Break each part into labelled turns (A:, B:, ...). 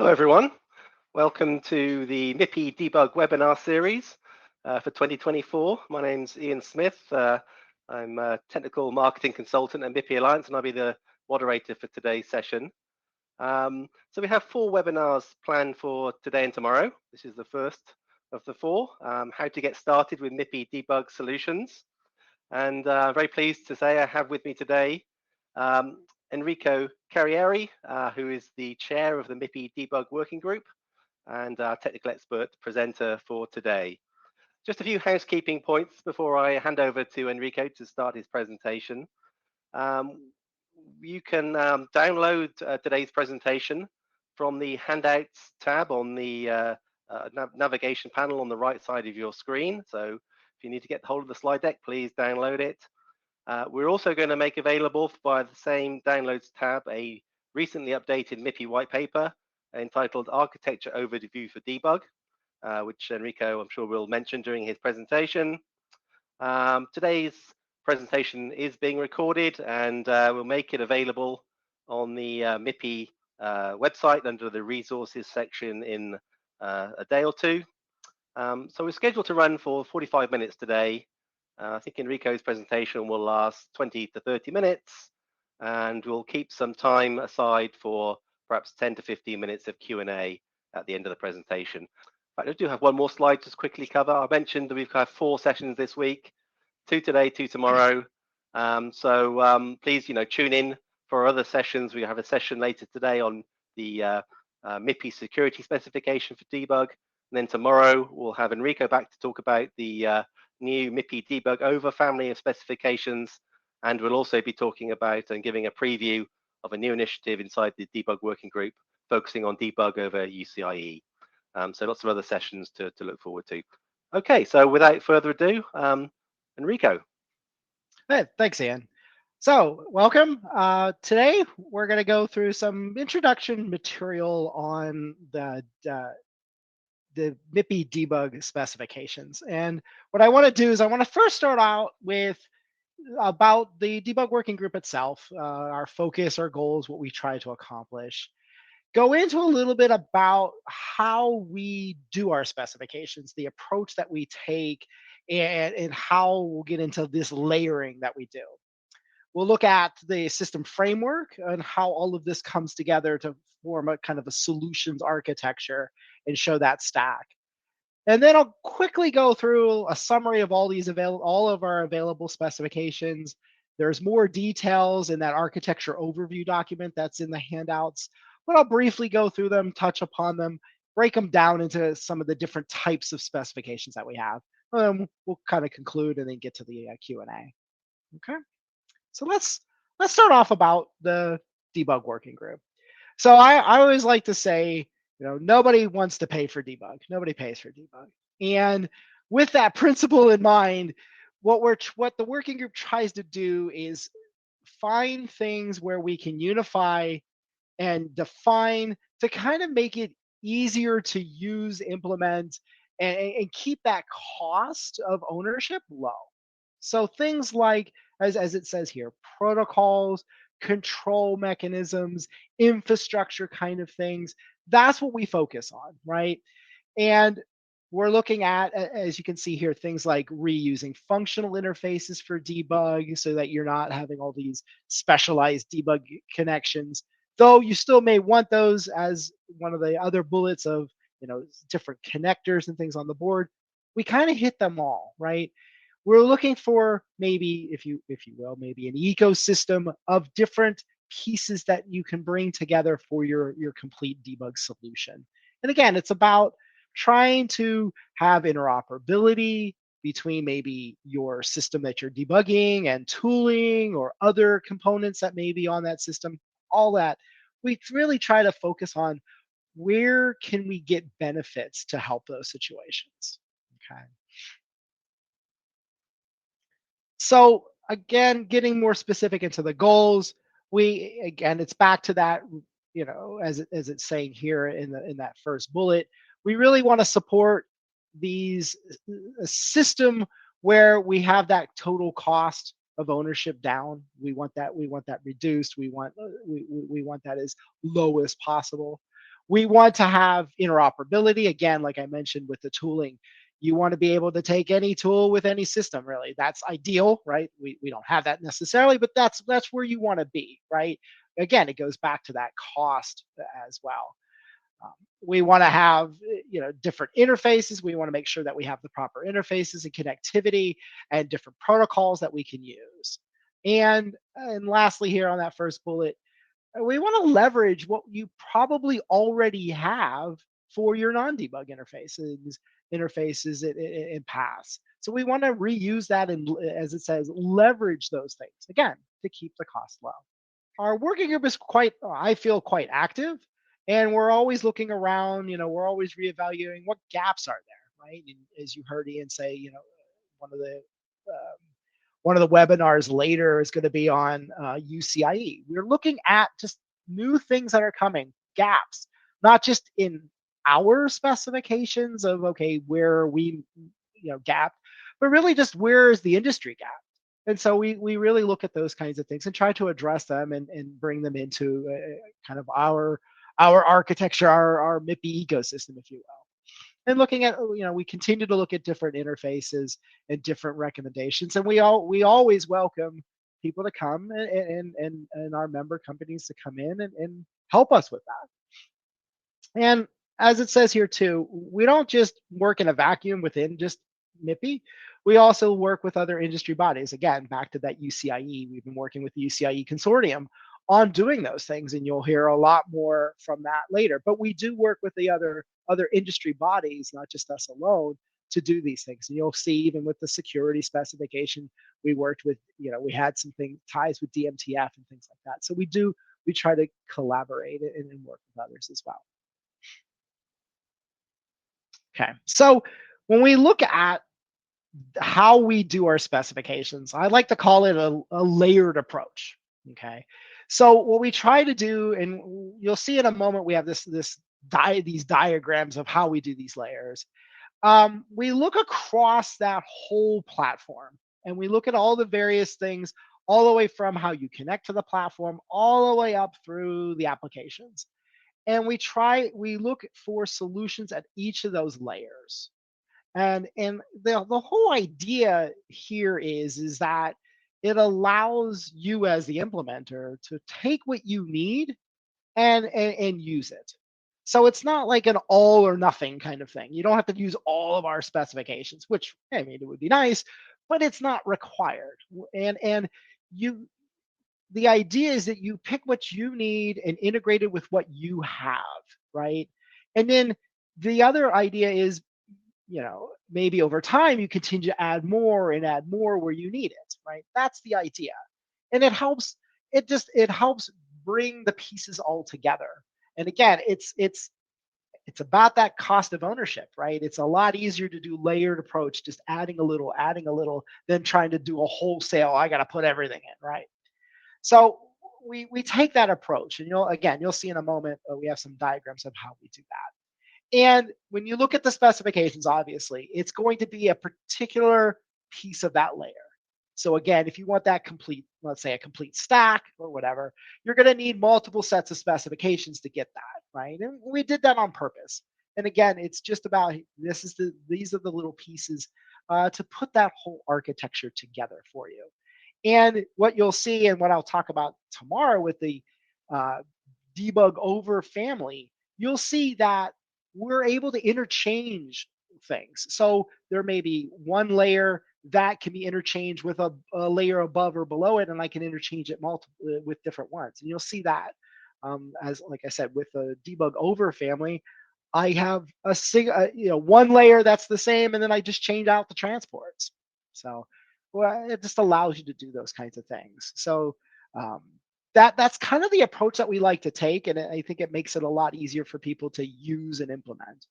A: Hello everyone, welcome to the MIPI Debug webinar series for 2024. My name's Ian Smith. I'm a technical marketing consultant at MIPI Alliance and I'll be the moderator for today's session. So we have 4 webinars planned for today and tomorrow. This is the first of the 4, how to get started with MIPI Debug solutions. And I'm very pleased to say I have with me today Enrico Carrieri, who is the chair of the MIPI Debug Working Group and our technical expert presenter for today. Just a few housekeeping points before I hand over to Enrico to start his presentation. You can download today's presentation from the Handouts tab on the navigation panel on the right side of your screen. So if you need to get hold of the slide deck, please download it. We're also going to make available via the same Downloads tab a recently updated MIPI white paper entitled Architecture Overview for Debug, which Enrico, I'm sure, will mention during his presentation. Today's presentation is being recorded and we'll make it available on the MIPI website under the resources section in a day or two. So we're scheduled to run for 45 minutes today. I think Enrico's presentation will last 20 to 30 minutes, and we'll keep some time aside for perhaps 10 to 15 minutes of Q&A at the end of the presentation. In fact, I do have one more slide to quickly cover. I mentioned that we've got 4 sessions this week, 2 today, 2 tomorrow. Please, tune in for other sessions. We have a session later today on the MIPI security specification for debug. And then tomorrow we'll have Enrico back to talk about the new MIPI Debug over family of specifications, and we'll also be talking about and giving a preview of a new initiative inside the debug working group focusing on debug over UCIe. So lots of other sessions to look forward to. Okay, so without further ado, Enrico.
B: Hey, thanks, Ian. So welcome. Today we're going to go through some introduction material on the MIPI debug specifications. And what I want to do is I want to first start out with about the debug working group itself, our focus, our goals, what we try to accomplish. Go into a little bit about how we do our specifications, the approach that we take, and how we'll get into this layering that we do. We'll look at the system framework and how all of this comes together to form a kind of a solutions architecture and show that stack. And then I'll quickly go through a summary of all of our available specifications. There's more details in that architecture overview document that's in the handouts, but I'll briefly go through them, touch upon them, break them down into some of the different types of specifications that we have. We'll kind of conclude and then get to the Q&A. Okay. So let's start off about the debug working group. So I always like to say, nobody wants to pay for debug. Nobody pays for debug. And with that principle in mind, what the working group tries to do is find things where we can unify and define to kind of make it easier to use, implement, and keep that cost of ownership low. So things like, as it says here, protocols, control mechanisms, infrastructure kind of things. That's what we focus on, right? And we're looking at, as you can see here, things like reusing functional interfaces for debug so that you're not having all these specialized debug connections, though you still may want those as one of the other bullets of, different connectors and things on the board. We kind of hit them all, right? We're looking for maybe, if you will, maybe an ecosystem of different pieces that you can bring together for your complete debug solution. And again, it's about trying to have interoperability between maybe your system that you're debugging and tooling or other components that may be on that system, all that. We really try to focus on where can we get benefits to help those situations, okay? So again, getting more specific into the goals, it's back to that, as it's saying here in that first bullet, we really want to support a system where we have that total cost of ownership down. We want that reduced. We want that as low as possible. We want to have interoperability. Again, like I mentioned with the tooling, you want to be able to take any tool with any system, really. That's ideal, right? We don't have that necessarily, but that's where you want to be, right? Again, it goes back to that cost as well. We want to have different interfaces. We want to make sure that we have the proper interfaces and connectivity and different protocols that we can use. And lastly, here on that first bullet, we want to leverage what you probably already have for your non-debug interfaces in paths. So we want to reuse that and, as it says, leverage those things again to keep the cost low. Our working group is I feel quite active, and we're always looking around. We're always reevaluating what gaps are there, right? And as you heard Ian say, one of the um, one of the webinars later is going to be on UCIe. We're looking at just new things that are coming, gaps, not just in our specifications of, okay, where we, gapped, but really just where is the industry gap? And so we really look at those kinds of things and try to address them and bring them into kind of our architecture, our MIPI ecosystem, if you will. And looking at, we continue to look at different interfaces and different recommendations, and we always welcome people to come and our member companies to come in and help us with that. And as it says here too, we don't just work in a vacuum within just MIPI. We also work with other industry bodies. Again, back to that UCIe, we've been working with the UCIe consortium on doing those things, and you'll hear a lot more from that later. But we do work with the other industry bodies, not just us alone, to do these things. And you'll see even with the security specification, we worked with, we had some ties with DMTF and things like that. So we try to collaborate and work with others as well. Okay, so when we look at how we do our specifications, I like to call it a layered approach. Okay, so what we try to do, and you'll see in a moment, we have these diagrams of how we do these layers. We look across that whole platform, and we look at all the various things, all the way from how you connect to the platform, all the way up through the applications. And we look for solutions at each of those layers. And the whole idea here is that it allows you as the implementer to take what you need and use it. So it's not like an all or nothing kind of thing. You don't have to use all of our specifications, which, I mean, it would be nice, but it's not required. And the idea is that you pick what you need and integrate it with what you have, right? And then the other idea is, maybe over time you continue to add more where you need it, right? That's the idea. And it helps bring the pieces all together. And again, it's about that cost of ownership, right? It's a lot easier to do layered approach, just adding a little, than trying to do a wholesale, I got to put everything in, right? So we take that approach, and you'll see in a moment, we have some diagrams of how we do that. And when you look at the specifications, obviously, it's going to be a particular piece of that layer. So again, if you want that complete, let's say a complete stack or whatever, you're going to need multiple sets of specifications to get that, right? And we did that on purpose. And again, it's just about, these are the little pieces to put that whole architecture together for you. And what you'll see, and what I'll talk about tomorrow with the debug over family, you'll see that we're able to interchange things. So there may be one layer that can be interchanged with a layer above or below it, and I can interchange it with different ones. And you'll see that, as like I said, with the debug over family, I have one layer that's the same, and then I just change out the transports. So it just allows you to do those kinds of things. So that's kind of the approach that we like to take, and I think it makes it a lot easier for people to use and implement.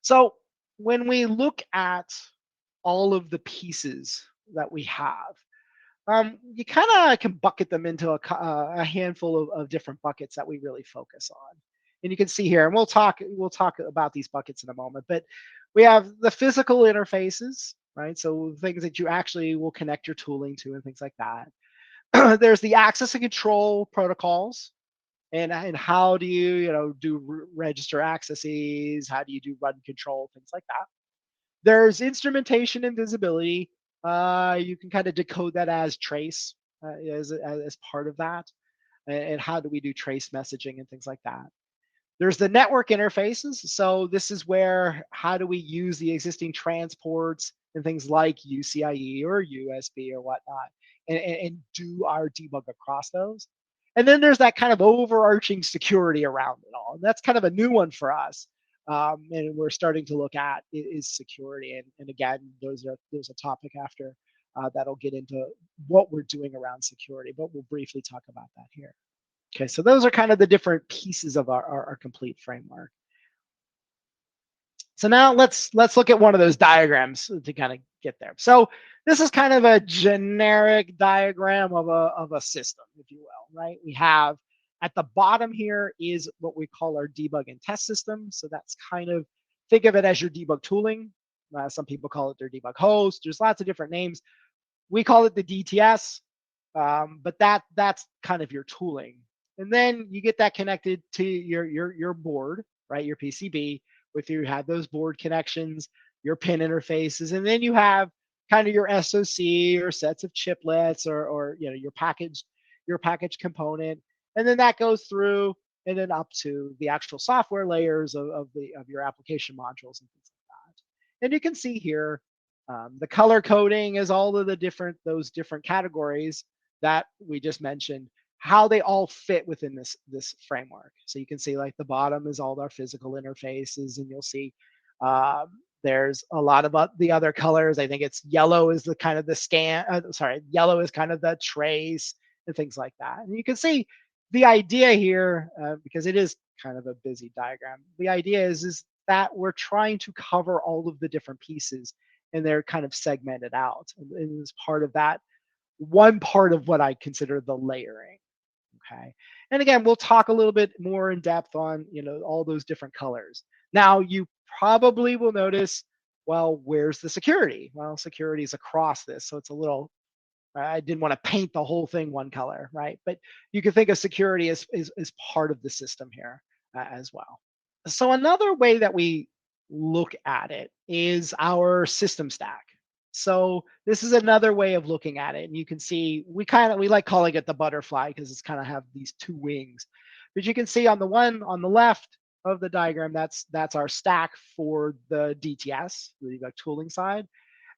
B: So when we look at all of the pieces that we have, you kind of can bucket them into a handful of different buckets that we really focus on. And you can see here, and we'll talk about these buckets in a moment, but we have the physical interfaces, right? So things that you actually will connect your tooling to and things like that. There's the access and control protocols. and how do you do register accesses, how do you do run control, things like that. There's instrumentation and visibility. You can kind of decode that as trace as part of that, and how do we do trace messaging and things like that. There's the network interfaces. So this is where how do we use the existing transports and things like UCIe or USB or whatnot, and do our debug across those. And then there's that kind of overarching security around it all. And that's kind of a new one for us. And we're starting to look at is security. And again, there's a topic after that'll get into what we're doing around security, but we'll briefly talk about that here. Okay, so those are kind of the different pieces of our complete framework. So now let's look at one of those diagrams to kind of get there. So this is kind of a generic diagram of a system, if you will, right? We have at the bottom here is what we call our debug and test system. So that's kind of, think of it as your debug tooling. Some people call it their debug host. There's lots of different names. We call it the DTS, but that's kind of your tooling. And then you get that connected to your board, right? Your PCB, with you have those board connections, your pin interfaces, and then you have kind of your SoC or sets of chiplets or your package component, and then that goes through and then up to the actual software layers of your application modules and things like that. And you can see here the color coding is all of those different categories that we just mentioned, how they all fit within this framework. So you can see like the bottom is all our physical interfaces, and you'll see there's a lot of the other colors. I think it's yellow is the kind of the scan, yellow is kind of the trace and things like that. And you can see the idea here, because it is kind of a busy diagram. The idea is that we're trying to cover all of the different pieces, and they're kind of segmented out. And as part of that, one part of what I consider the layering. Okay. And again, we'll talk a little bit more in depth on, all those different colors. Now, you probably will notice, well, where's the security? Well, security is across this. So it's a little, I didn't want to paint the whole thing one color, right? But you can think of security as part of the system here as well. So another way that we look at it is our system stack. So this is another way of looking at it. And you can see, we like calling it the butterfly because it's kind of have these two wings. But you can see on the left of the diagram, that's our stack for the DTS, the tooling side.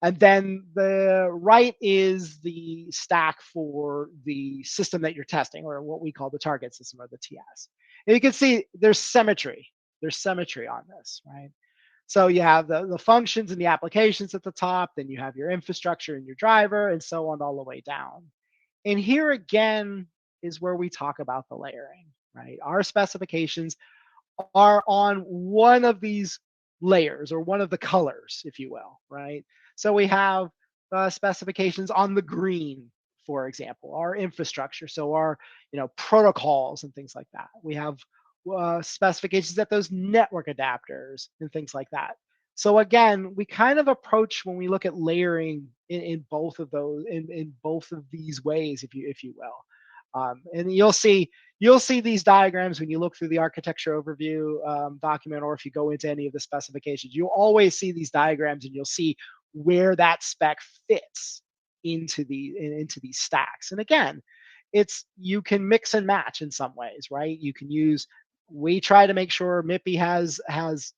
B: And then the right is the stack for the system that you're testing, or what we call the target system, or the TS. And you can see there's symmetry. There's symmetry on this, right? So you have the functions and the applications at the top, then you have your infrastructure and your driver, and so on all the way down. And here again is where we talk about the layering, right? Our specifications are on one of these layers, or one of the colors, if you will, right? So we have specifications on the green, for example, our infrastructure, so our protocols and things like that. We have specifications at those network adapters and things like that. So again, we kind of approach, when we look at layering, in both of those, in both of these ways, if you will. And you'll see these diagrams when you look through the architecture overview document, or if you go into any of the specifications, you'll always see these diagrams, and you'll see where that spec fits into these stacks. And again, you can mix and match in some ways, right? You can use, we try to make sure MIPI has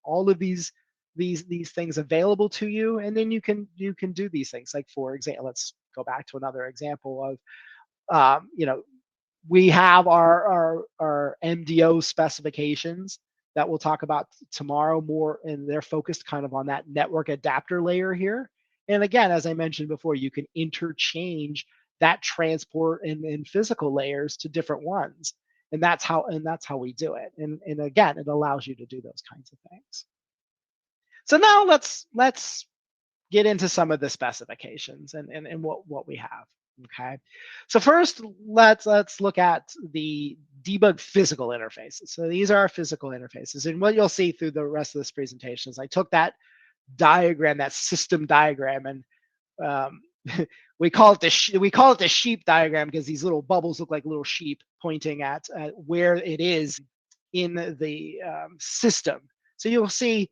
B: all of these things available to you, and then you can do these things. Like, for example, let's go back to another example of we have our MDO specifications that we'll talk about tomorrow more, and they're focused kind of on that network adapter layer here. And again, as I mentioned before, you can interchange that transport and physical layers to different ones. And that's how we do it. And again, it allows you to do those kinds of things. So now let's get into some of the specifications and what we have. Okay. So first, let's look at the debug physical interfaces. So these are our physical interfaces. And what you'll see through the rest of this presentation is I took that diagram, that system diagram, and we call it the sheep diagram because these little bubbles look like little sheep pointing at where it is in the system. So you'll see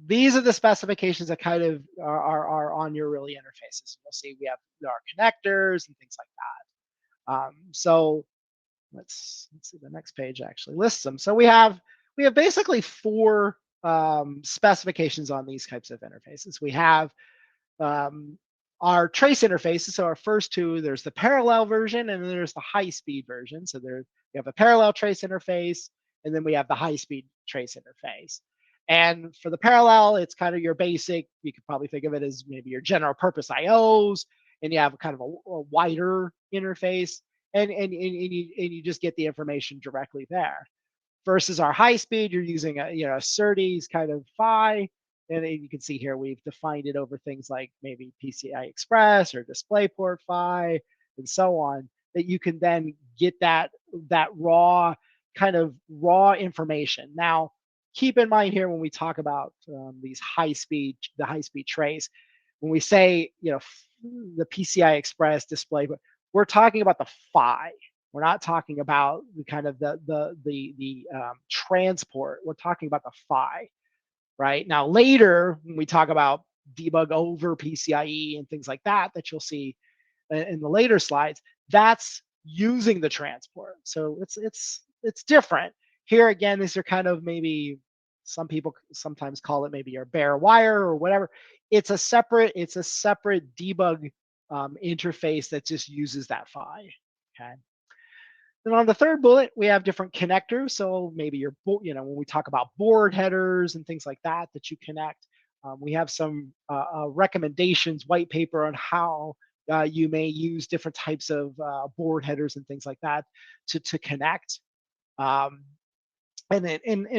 B: these are the specifications that kind of are on your really interfaces. You'll see we have our connectors and things like that. So let's see, the next page actually lists them. So we have basically 4 specifications on these types of interfaces. We have our trace interfaces. So our first 2, there's the parallel version and then there's the high-speed version. So we have a parallel trace interface, and then we have the high-speed trace interface. And for the parallel, it's kind of your basic, you could probably think of it as maybe your general purpose IOs, and you have kind of a wider interface, and you just get the information directly there. Versus our high speed, you're using a SerDes kind of PHY, and you can see here we've defined it over things like maybe PCI Express or DisplayPort PHY and so on, that you can then get that raw information. Now, keep in mind here when we talk about the high speed trace, when we say the PCI Express display, but we're talking about the PHY. We're not talking about the kind of the transport. We're talking about the PHY, right? Now later when we talk about debug over PCIe and things like that you'll see in the later slides, that's using the transport. So it's different. Here again, these are kind of, maybe some people sometimes call it maybe your bare wire or whatever. It's a separate debug interface that just uses that PHY. Okay. Then on the third bullet, we have different connectors. So maybe when we talk about board headers and things like that you connect, we have some recommendations, white paper on how you may use different types of board headers and things like that to connect. And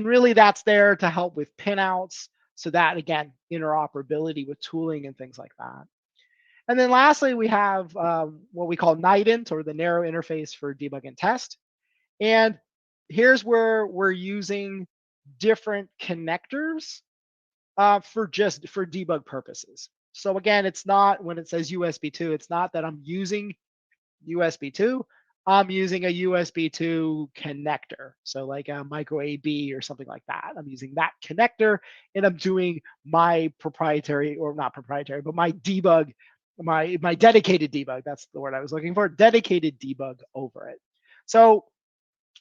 B: really that's there to help with pinouts. So that, again, interoperability with tooling and things like that. And then lastly, we have what we call NIDINT, or the narrow interface for debug and test. And here's where we're using different connectors for debug purposes. So again, it's not, when it says USB 2, it's not that I'm using USB 2. I'm using a USB 2 connector. So like a micro AB or something like that. I'm using that connector, and I'm doing my proprietary, or not proprietary, but my debug, my dedicated debug. That's the word I was looking for. Dedicated debug over it. So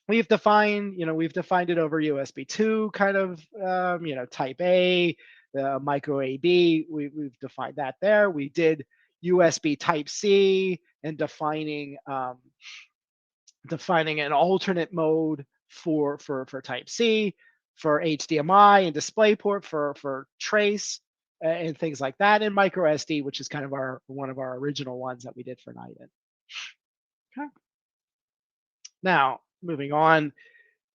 B: we've defined it over USB 2 kind of, type A, micro AB. We've defined that there. We did USB type C and defining an alternate mode for type C, for HDMI and DisplayPort for trace and things like that, and micro SD, which is kind of one of our original ones that we did for NIDINT. Okay. Now, moving on.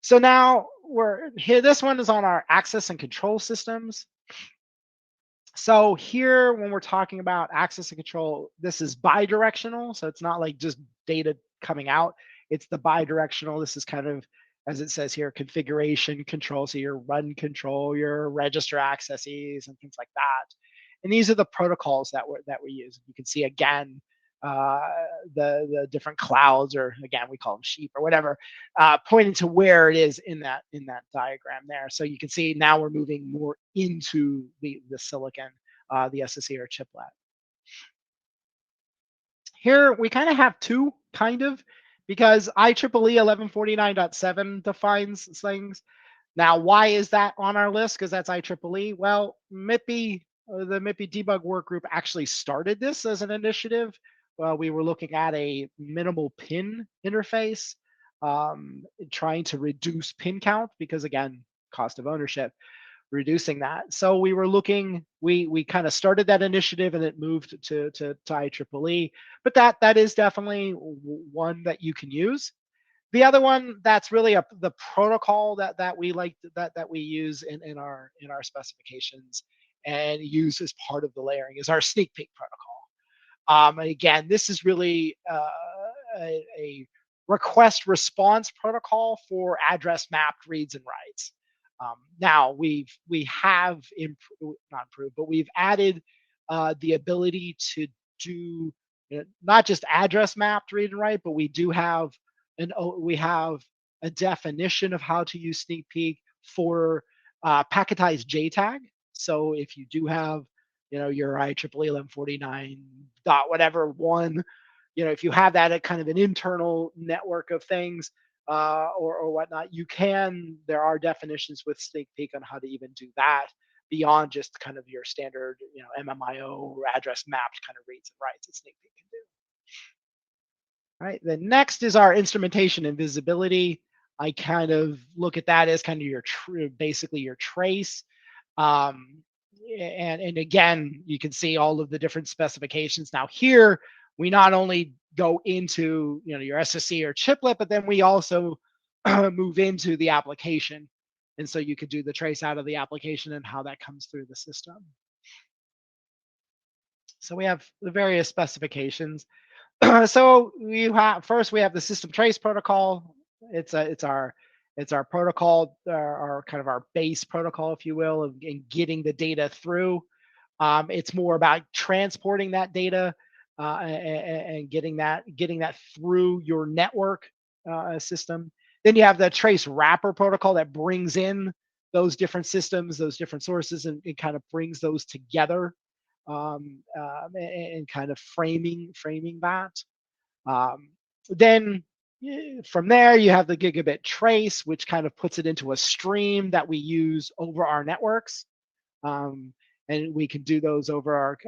B: So now we're here. This one is on our access and control systems. So here, when we're talking about access and control, this is bidirectional. So it's not like just data coming out. It's the bidirectional. This is kind of, as it says here, configuration control. So your run control, your register accesses, and things like that. And these are the protocols that we use. You can see again the different clouds, or again we call them sheep or whatever, pointing to where it is in that diagram there. So you can see now we're moving more into the silicon, the SoC or chiplet. Here we kind of have two, because IEEE 1149.7 defines things. Now, why is that on our list? Because that's IEEE. Well, MIPI, the MIPI Debug work group actually started this as an initiative. We were looking at a minimal pin interface, trying to reduce pin count because, again, cost of ownership, reducing that. So we were looking, we kind of started that initiative, and it moved to IEEE. But that is definitely one that you can use. The other one that's really the protocol that we like, that we use in our specifications and use as part of the layering, is our sneak peek protocol. Again, this is really a request response protocol for address mapped reads and writes. Now we have not improved, but we've added the ability to do not just address mapped read and write, but we have a definition of how to use sneak peek for packetized JTAG. So if you do have, your IEEE 1149 dot whatever one, if you have that at kind of an internal network of things or whatnot, there are definitions with sneak peek on how to even do that beyond just kind of your standard, MMIO address mapped kind of reads and writes that sneak peek can do. All right, the next is our instrumentation and visibility. I kind of look at that as kind of basically your trace. And again, you can see all of the different specifications. Now here, we not only go into your SSC or chiplet, but then we also move into the application. And so you could do the trace out of the application and how that comes through the system. So we have the various specifications. So first we have the system trace protocol. It's our protocol, our kind of our base protocol, if you will, in getting the data through. It's more about transporting that data and getting that through your network system. Then you have the trace wrapper protocol that brings in those different systems, those different sources, and it kind of brings those together and kind of framing that. Then from there, you have the gigabit trace, which kind of puts it into a stream that we use over our networks. And we can do those over our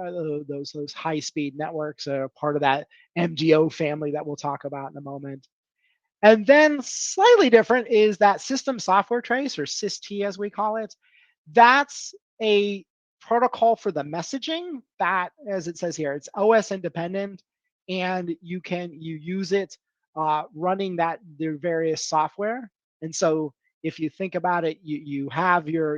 B: those high-speed networks, part of that MGO family that we'll talk about in a moment. And then slightly different is that system software trace, or SysT as we call it. That's a protocol for the messaging that, as it says here, it's OS independent, and you use it running their various software. And so if you think about it, you have your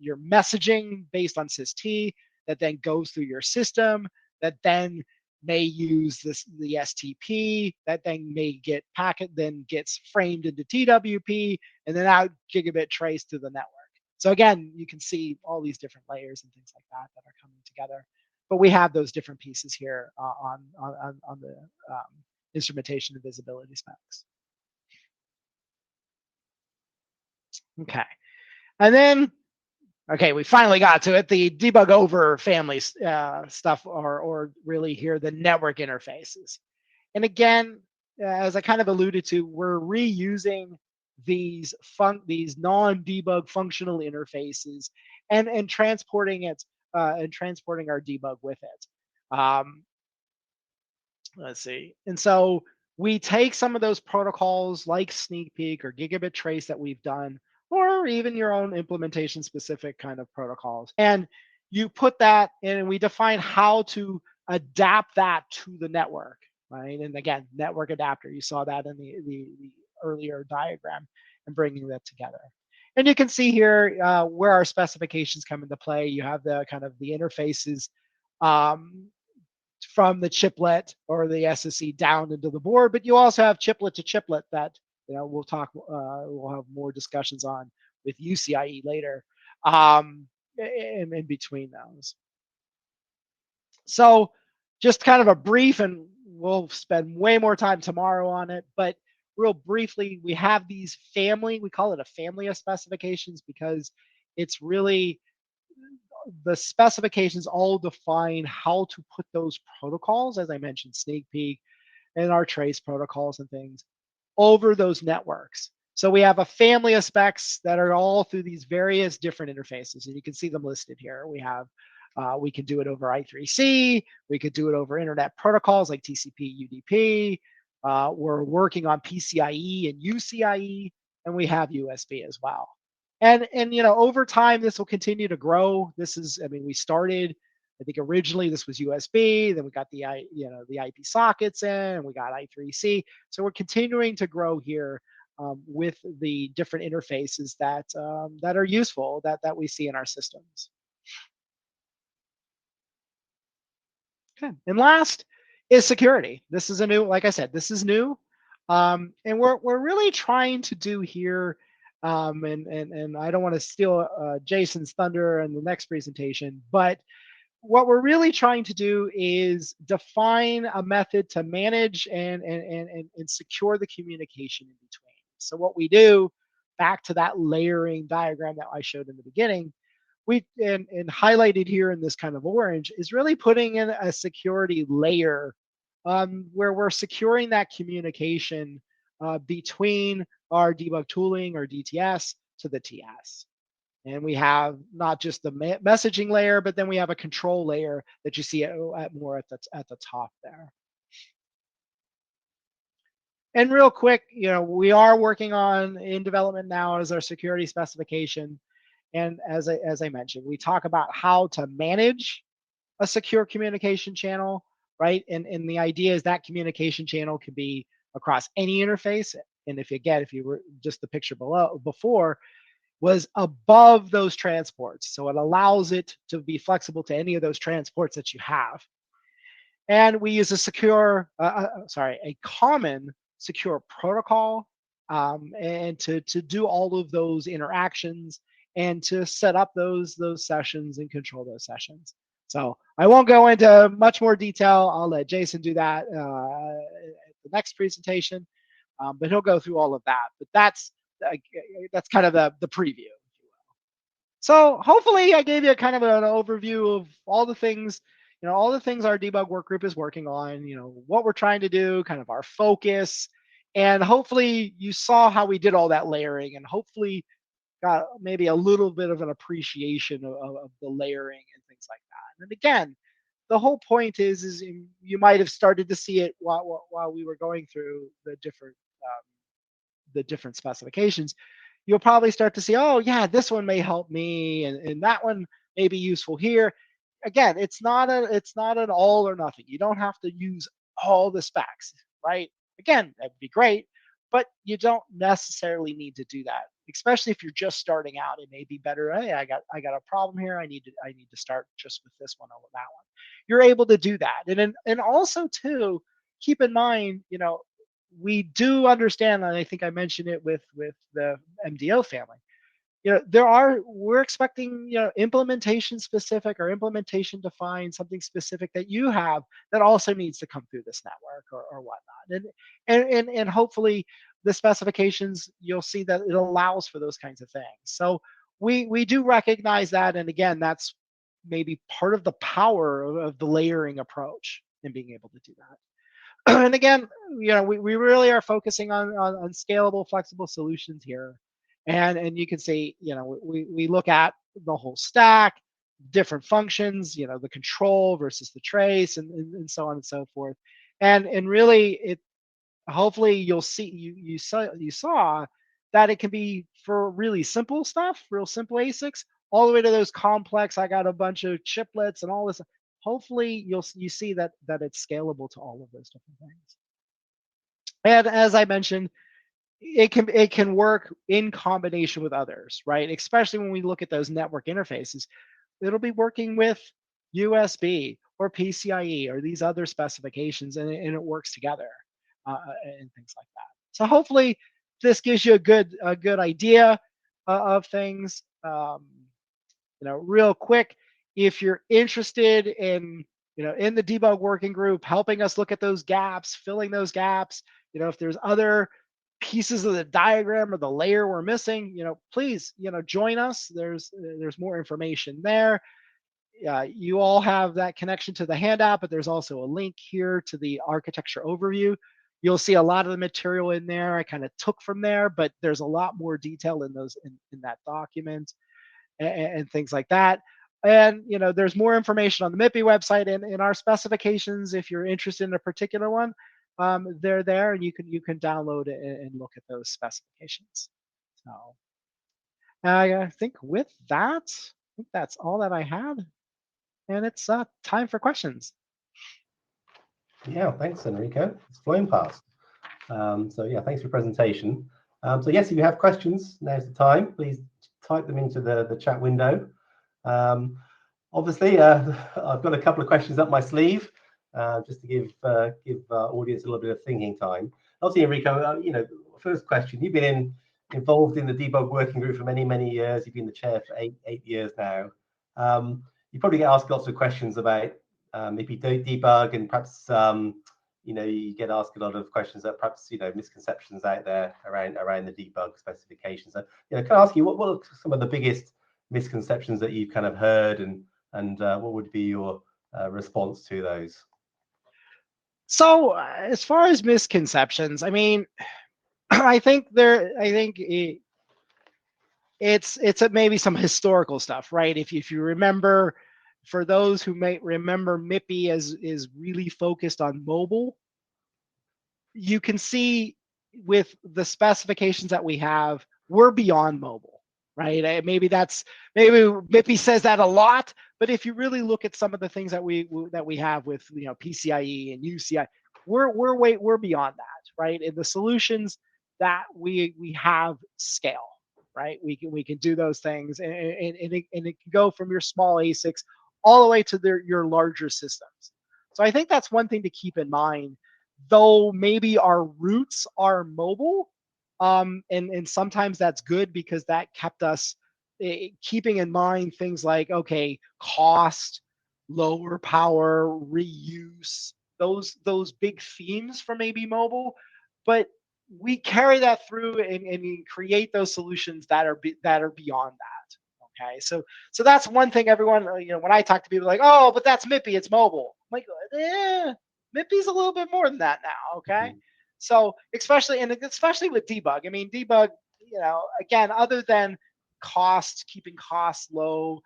B: messaging based on SysT that then goes through your system, that then may use the STP, that then may get then gets framed into TWP, and then out gigabit trace to the network. So again, you can see all these different layers and things like that are coming together. But we have those different pieces here on the instrumentation and visibility specs. Okay, and then we finally got to it. The debug over family stuff, or really here the network interfaces. And again, as I kind of alluded to, we're reusing these non-debug functional interfaces and transporting it and transporting our debug with it. Let's see. And so we take some of those protocols like sneak peek or gigabit trace that we've done, or even your own implementation specific kind of protocols, and you put that in, and we define how to adapt that to the network, right? And again, network adapter, you saw that in the earlier diagram, and bringing that together. And you can see here where our specifications come into play. You have the kind of the interfaces from the chiplet or the SSC down into the board, but you also have chiplet to chiplet that we'll have more discussions on with UCIe later in between those. So just kind of a brief, and we'll spend way more time tomorrow on it, but real briefly, we have these we call it a family of specifications, because it's really the specifications all define how to put those protocols, as I mentioned, sneak peek and our trace protocols and things, over those networks. So we have a family of specs that are all through these various different interfaces, and you can see them listed here. We can do it over I3C, we could do it over internet protocols like TCP, UDP. We're working on PCIe and UCIe, and we have USB as well. And over time, this will continue to grow. We started, I think originally this was USB, then we got the IP sockets in, and we got I3C. So we're continuing to grow here with the different interfaces that are useful that we see in our systems. Okay, and last is security. This is like I said, this is new, and we're really trying to do here. And I don't want to steal Jason's thunder in the next presentation, but what we're really trying to do is define a method to manage and secure the communication in between. So what we do, back to that layering diagram that I showed in the beginning, we and highlighted here in this kind of orange is really putting in a security layer where we're securing that communication between our debug tooling or DTS to the TS. And we have not just the messaging layer, but then we have a control layer that you see more at the top there. And real quick, we are working on in development now as our security specification. And as I mentioned, we talk about how to manage a secure communication channel, right? And the idea is that communication channel can be across any interface. And if you were just the picture before, was above those transports. So it allows it to be flexible to any of those transports that you have. And we use a common secure protocol and to do all of those interactions and to set up those sessions and control those sessions. So I won't go into much more detail. I'll let Jason do that at the next presentation, but he'll go through all of that. But that's kind of the preview. So hopefully I gave you kind of an overview of all the things, all the things our debug work group is working on, what we're trying to do, kind of our focus, and hopefully you saw how we did all that layering, and hopefully got maybe a little bit of an appreciation of the layering and things like that. And again, the whole point is you might have started to see it while we were going through the different specifications. You'll probably start to see, oh yeah, this one may help me, and that one may be useful here. Again, it's not an all or nothing. You don't have to use all the specs, right? Again, that'd be great, but you don't necessarily need to do that, especially if you're just starting out. It may be better. Hey, I got a problem here. I need to start just with this one or that one. You're able to do that, and also too, keep in mind, we do understand, and I think I mentioned it with the MDO family. We're expecting, implementation specific or implementation defined, something specific that you have that also needs to come through this network or whatnot. And hopefully the specifications, you'll see that it allows for those kinds of things. So we do recognize that. And again, that's maybe part of the power of the layering approach and being able to do that. And again, we really are focusing on scalable, flexible solutions here. And you can see, we look at the whole stack, different functions, the control versus the trace, and so on and so forth. And really, hopefully you'll see you saw that it can be for really simple stuff, real simple ASICs, all the way to those complex. I got a bunch of chiplets and all this. Hopefully you see that it's scalable to all of those different things. And as I mentioned, it can work in combination with others, right? Especially when we look at those network interfaces, it'll be working with USB or PCIe or these other specifications, and it works together and things like that. So hopefully this gives you a good idea of things. Real quick, if you're interested in in the debug working group, helping us look at those gaps, filling those gaps, if there's other pieces of the diagram or the layer we're missing, please, join us. There's more information there. You all have that connection to the handout, but there's also a link here to the architecture overview. You'll see a lot of the material in there. I kind of took from there, but there's a lot more detail in those in that document and things like that. And there's more information on the MIPI website and in our specifications. If you're interested in a particular one, they're there, and you can download it and look at those specifications. So I think with that, that's all that I had, and it's time for questions.
C: Yeah, thanks, Enrico. It's flown past. So yeah, thanks for your presentation. So yes, if you have questions, now's the time. Please type them into the chat window. Obviously, I've got a couple of questions up my sleeve, just to give audience a little bit of thinking time. Obviously, Enrico, first question: you've been involved in the debug working group for many years. You've been the chair for eight years now. you probably get asked lots of questions about MIPI debug, and perhaps you get asked a lot of questions that perhaps misconceptions out there around the debug specification. So can I ask you what are some of the biggest misconceptions that you've kind of heard, and what would be your response to those?
B: So as far as misconceptions, I mean, I think it's maybe some historical stuff, right? If you remember, for those who may remember, MIPI is really focused on mobile. You can see with the specifications that we have, we're beyond mobile, right? Maybe MIPI says that a lot, but if you really look at some of the things that we have with PCIe and UCIe, we're beyond that, right? And the solutions that we have scale, right? We can do those things, and it can go from your small ASICs all the way to your larger systems. So I think that's one thing to keep in mind. Though maybe our roots are mobile, and sometimes that's good because that kept us keeping in mind things like, okay, cost, lower power, reuse, those big themes for maybe mobile, but we carry that through and create those solutions that are beyond that. Okay, so that's one thing. Everyone, when I talk to people, like, oh, but that's MIPI, it's mobile. I'm like, MIPI's a little bit more than that now. Okay, so especially with debug. I mean, debug, again, other than costs, keeping costs low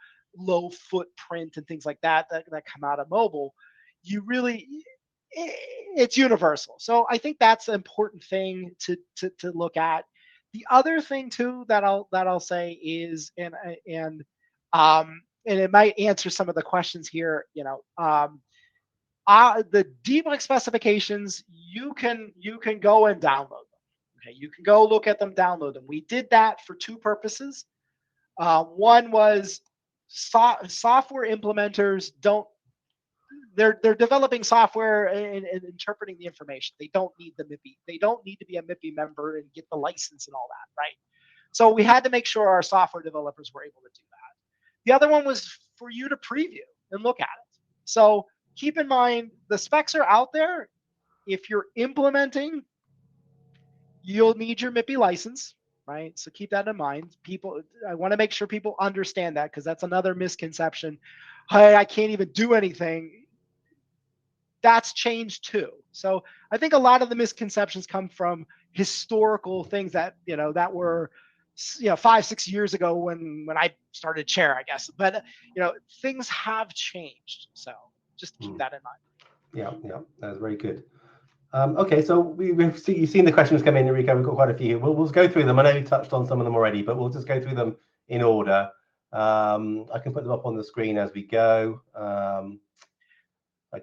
B: footprint and things like that come out of mobile, it's universal. So I think that's an important thing to look at. The other thing too that I'll say is, and it might answer some of the questions here, the debug specifications, you can go and download them. Okay, you can go look at them, download them. We did that for two purposes. One was software implementers they're developing software and interpreting the information. They don't need the MIPI. They don't need to be a MIPI member and get the license and all that, right? So we had to make sure our software developers were able to do that. The other one was for you to preview and look at it. So keep in mind, the specs are out there. If you're implementing, you'll need your MIPI license, right? So keep that in mind. I want to make sure people understand that, because that's another misconception. Hey, I can't even do anything. That's changed too. So I think a lot of the misconceptions come from historical things that were 5-6 years ago when I started chair, I guess. But things have changed. So just keep that in mind.
C: Yeah, that's very good. Okay, so you've seen the questions come in, Enrico. We've got quite a few here. We'll go through them. I know you touched on some of them already, but we'll just go through them in order. I can put them up on the screen as we go.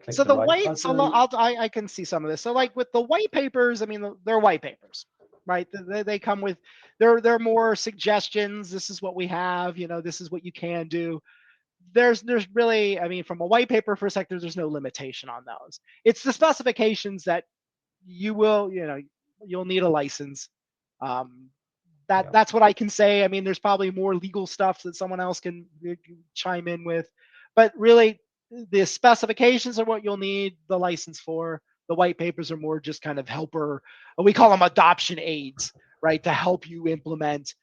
B: So the white, so I can see some of this. So like with the white papers, I mean, they're white papers, right? They come with, they're more suggestions. This is what we have, this is what you can do. There's really, I mean, from a white paper perspective, there's no limitation on those. It's the specifications that you'll need a license. That's what I can say. I mean, there's probably more legal stuff that someone else can chime in with, but really the specifications are what you'll need the license for. The white papers are more just kind of helper, we call them adoption aids, right? To help you implement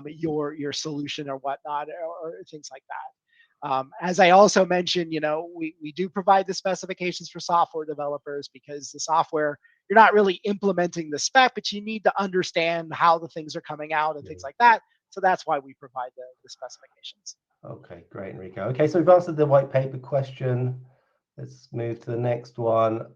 B: your solution or whatnot, or things like that. As I also mentioned, we do provide the specifications for software developers, because the software, you're not really implementing the spec, but you need to understand how the things are coming out and things like that. So that's why we provide the specifications.
C: Okay, great, Enrico. Okay, so we've answered the white paper question. Let's move to the next one.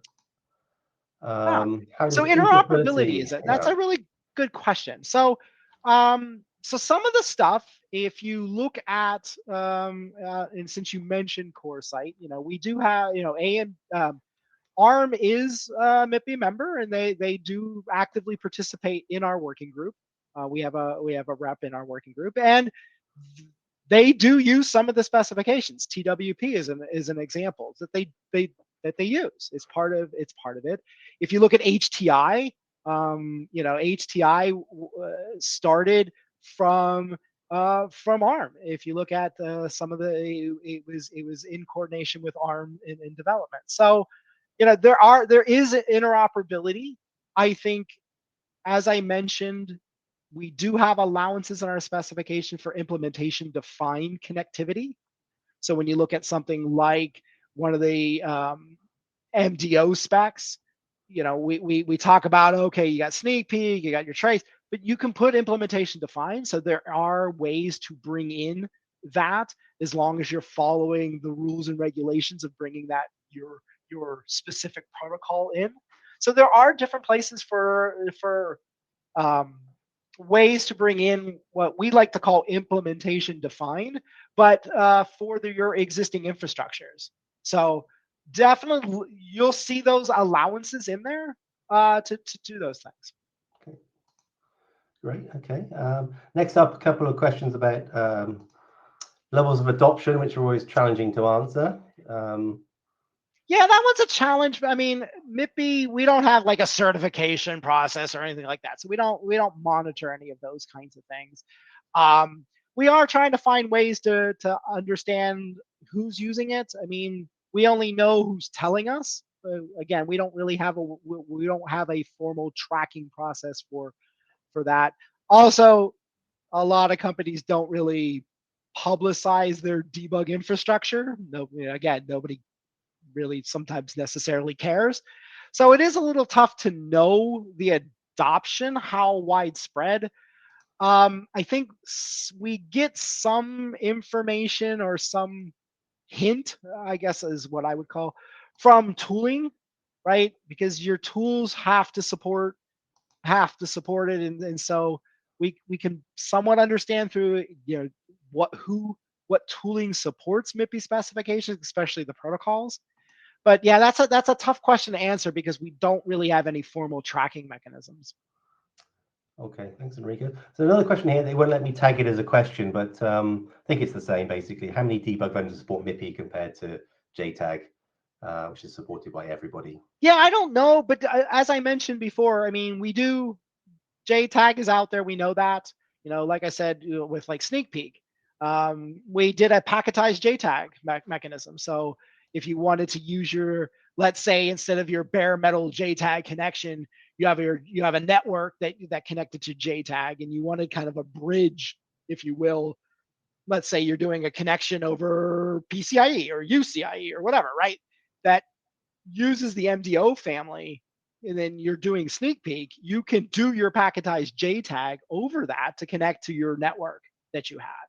B: So interoperability that's a really good question. So so some of the stuff, if you look at and since you mentioned CoreSite, we do have ARM is a MIPI member, and they do actively participate in our working group. We have a rep in our working group, and they do use some of the specifications. TWP is an example that they use. It's part of it. If you look at HTI, HTI started from from ARM. If you look at some of the, it was in coordination with ARM in development. So, there is interoperability. I think, as I mentioned, we do have allowances in our specification for implementation defined connectivity. So when you look at something like one of the MDO specs, we talk about, okay, you got sneak peek, you got your trace, but you can put implementation defined. So there are ways to bring in that, as long as you're following the rules and regulations of bringing that your specific protocol in. So there are different places for ways to bring in what we like to call implementation defined, but for your existing infrastructures. So definitely you'll see those allowances in there to do those things.
C: Okay. Great. Okay. Next up, a couple of questions about levels of adoption, which are always challenging to answer.
B: Yeah, that one's a challenge. I mean, MIPI, we don't have like a certification process or anything like that, so we don't monitor any of those kinds of things. We are trying to find ways to understand who's using it. I mean, we only know who's telling us. Again, we don't really have a formal tracking process for that. Also, a lot of companies don't really publicize their debug infrastructure. No, again, nobody really sometimes necessarily cares. So it is a little tough to know the adoption, how widespread. I think we get some information or some hint, I guess is what I would call, from tooling, right? Because your tools have to support it, and so we can somewhat understand through what tooling supports MIPI specifications, especially the protocols. But yeah, that's a tough question to answer because we don't really have any formal tracking mechanisms.
C: Okay, thanks, Enrico. So another question here, they won't let me tag it as a question, but I think it's the same basically. How many debug vendors support MIPI compared to JTAG, which is supported by everybody?
B: Yeah, I don't know, but as I mentioned before, I mean, we do, JTAG is out there, we know that. Like I said, with like Sneak Peek, we did a packetized JTAG mechanism. So if you wanted to use let's say instead of your bare metal JTAG connection, you have a network that connected to JTAG, and you wanted kind of a bridge, if you will. Let's say you're doing a connection over PCIe or UCIe or whatever, right? That uses the MDO family, and then you're doing Sneak Peek, you can do your packetized JTAG over that to connect to your network that you had.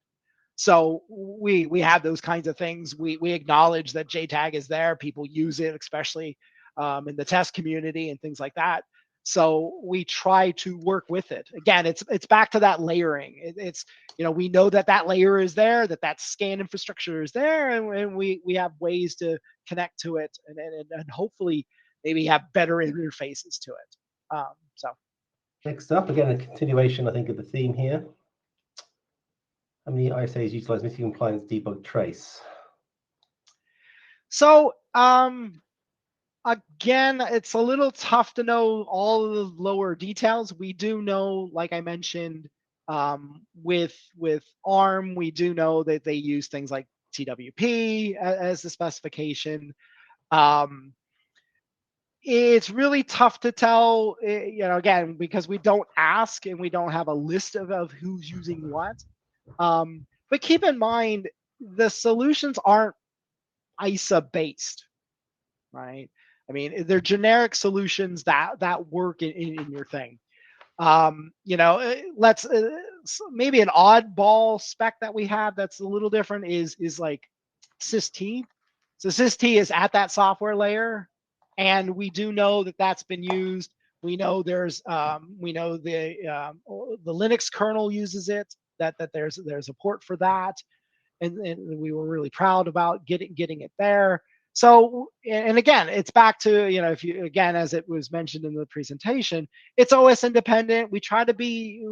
B: So we have those kinds of things. We acknowledge that JTAG is there. People use it, especially in the test community and things like that. So we try to work with it. Again, it's back to that layering. It's we know that layer is there, that scan infrastructure is there, and we have ways to connect to it, and hopefully maybe have better interfaces to it. So
C: next up, again, a continuation, I think, of the theme here. How many ISAs utilize MIPI compliance debug trace?
B: So again, it's a little tough to know all of the lower details. We do know, like I mentioned, with ARM, we do know that they use things like TWP as the specification. It's really tough to tell, again, because we don't ask and we don't have a list of who's using what. But keep in mind, the solutions aren't ISA based, right? I mean, they're generic solutions that work in your thing. Let's maybe an oddball spec that we have that's a little different is like SysT. So SysT is at that software layer, and we do know that that's been used. We know the Linux kernel uses it. That there's a port for that, and we were really proud about getting it there. So, and again, it's back to, if you, again, as it was mentioned in the presentation, it's OS independent. We try to be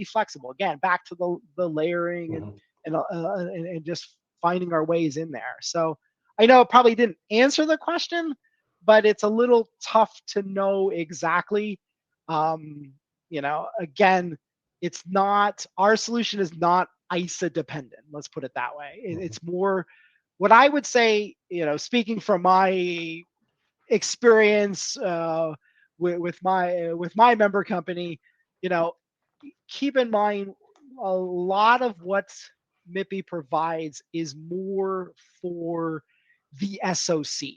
B: flexible. Again, back to the layering and just finding our ways in there. So I know it probably didn't answer the question, but it's a little tough to know exactly. Again, it's not, our solution is not ISA dependent. Let's put it that way. It's more what I would say, speaking from my experience with my member company, keep in mind a lot of what MIPI provides is more for the SOC.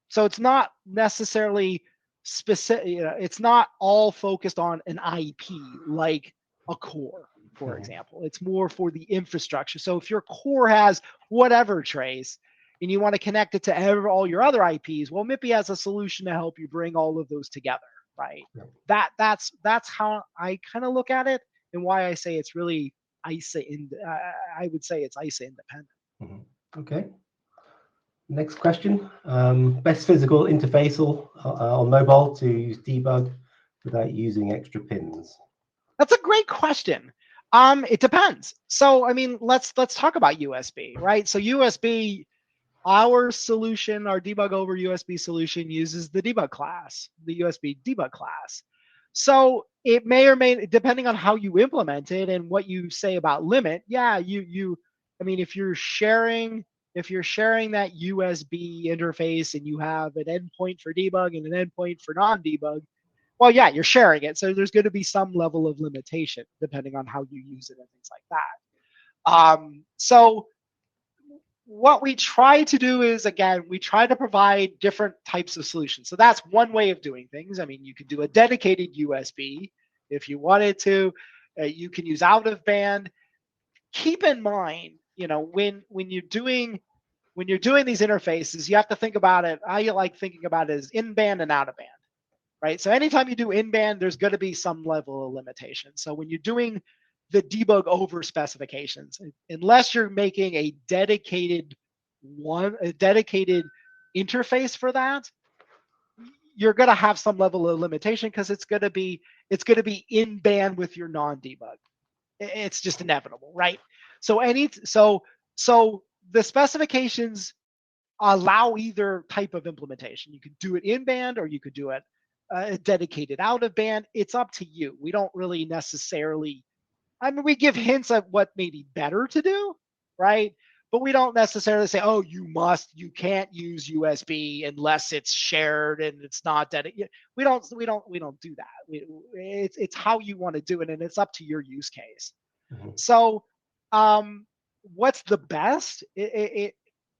B: So it's not necessarily specific, it's not all focused on an IP like a core, for example. It's more for the infrastructure. So if your core has whatever trace and you want to connect it to all your other IPs, well, MIPI has a solution to help you bring all of those together, right? Yeah. That's how I kind of look at it, and why I say it's really ISA I would say it's ISA independent.
C: Okay. Next question. Best physical interface on mobile to use debug without using extra pins?
B: That's a great question. It depends. So, I mean, let's talk about USB, right? So USB, our solution, our debug over USB solution uses the debug class, the USB debug class. So it may or may, depending on how you implement it and what you say about limit, yeah, I mean, if you're sharing that USB interface and you have an endpoint for debug and an endpoint for non-debug, well, yeah, you're sharing it. So there's going to be some level of limitation depending on how you use it and things like that. So what we try to do is, again, we try to provide different types of solutions. So that's one way of doing things. I mean, you could do a dedicated USB if you wanted to. You can use out of band. Keep in mind, when you're doing these interfaces, you have to think about it. I like thinking about it as in band and out of band. Right. So anytime you do in-band, there's going to be some level of limitation. So when you're doing the debug over specifications, unless you're making a dedicated interface for that, you're going to have some level of limitation because it's going to be in band with your non-debug. It's just inevitable, right? So the specifications allow either type of implementation. You could do it in band or you could do it dedicated out of band. It's up to you. We don't really necessarily, I mean, we give hints at what may be better to do, right? But we don't necessarily say, oh, you can't use USB unless it's shared and it's not dedicated. We don't do that. It's how you want to do it, and it's up to your use case. So, what's the best?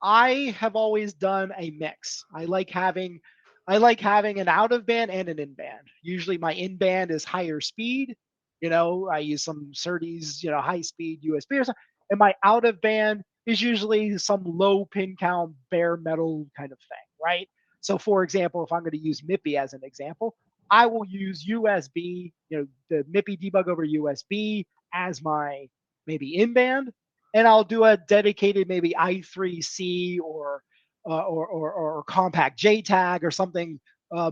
B: I have always done a mix. I like having an out of band and an in band. Usually my in band is higher speed. I use some SerDes, high speed USB or something. And my out of band is usually some low pin count, bare metal kind of thing, right? So for example, if I'm going to use MIPI as an example, I will use USB, the MIPI debug over USB as my maybe in band, and I'll do a dedicated maybe I3C or compact JTAG or something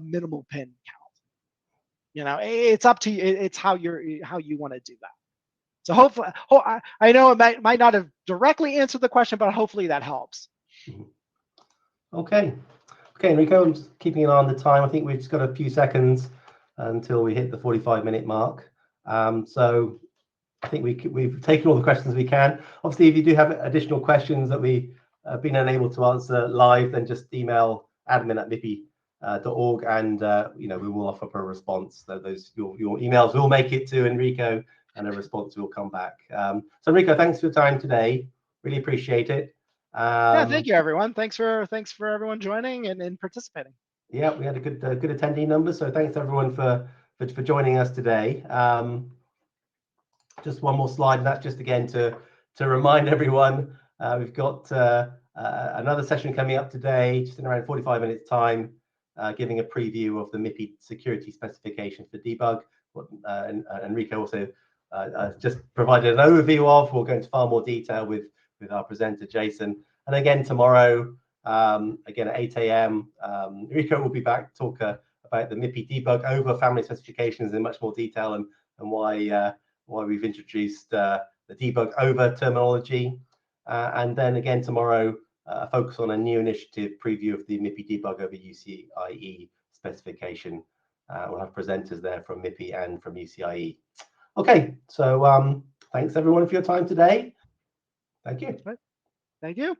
B: minimal pin count. It's up to you. It's how you want to do that. So hopefully, I know it might not have directly answered the question, but hopefully that helps.
C: Okay, Enrico, I'm just keeping an eye on the time. I think we've just got a few seconds until we hit the 45-minute mark. So I think we've taken all the questions we can. Obviously, if you do have additional questions that we have been unable to answer live, then just email admin@mipi.org, and we will offer up a response. So your emails will make it to Enrico, and a response will come back. So Enrico, thanks for your time today. Really appreciate it.
B: Yeah, thank you, everyone. Thanks for everyone joining and participating.
C: Yeah, we had a good attendee number, so thanks everyone for joining us today. Just one more slide, and that's just again to remind everyone we've got another session coming up today, just in around 45 minutes time, giving a preview of the MIPI security specification for debug. What Enrico also just provided an overview of. We'll go into far more detail with our presenter Jason. And again tomorrow, again at 8 a.m., Enrico will be back to talk about the MIPI debug over family specifications in much more detail, and why we've introduced the debug over terminology. And then again tomorrow, a focus on a new initiative preview of the MIPI debug over UCIe specification. We'll have presenters there from MIPI and from UCIe. Okay, so thanks everyone for your time today. Thank you.
B: Thank you.